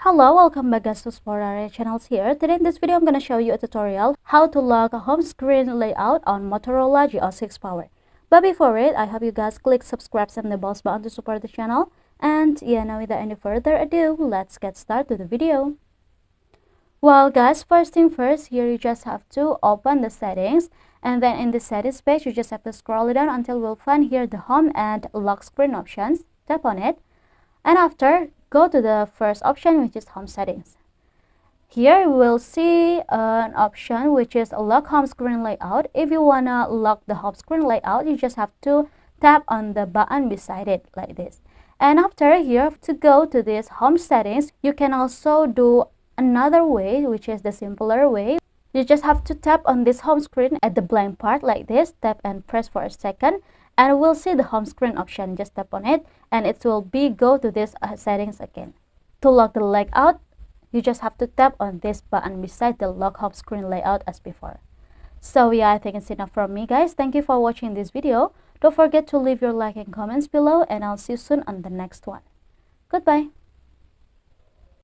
Hello, welcome back guys to Sporare channels here. Today in this video I'm going to show you a tutorial how to lock a home screen layout on Motorola G06 Power. But before it, I hope you guys click subscribe and the bells button to support the channel. And yeah, now without any further ado, let's get started with the video. Well guys, first thing first, here you just have to open the settings, and then in the settings page you just have to scroll it down until we'll find here the home and lock screen options. Tap on it, and after go to the first option, which is home settings. Here we will see an option which is lock home screen layout. If you wanna lock the home screen layout, you just have to tap on the button beside it like this. And after here, to go to this home settings, you can also do another way, which is the simpler way. You just have to tap on this home screen at the blank part like this, tap and press for a second, and we'll see the home screen option. Just tap on it and it will go to this settings again. To lock the layout, you just have to tap on this button beside the lock home screen layout as before. So yeah, I think it's enough from me guys. Thank you for watching this video. Don't forget to leave your like and comments below, and I'll see you soon on the next one. Goodbye.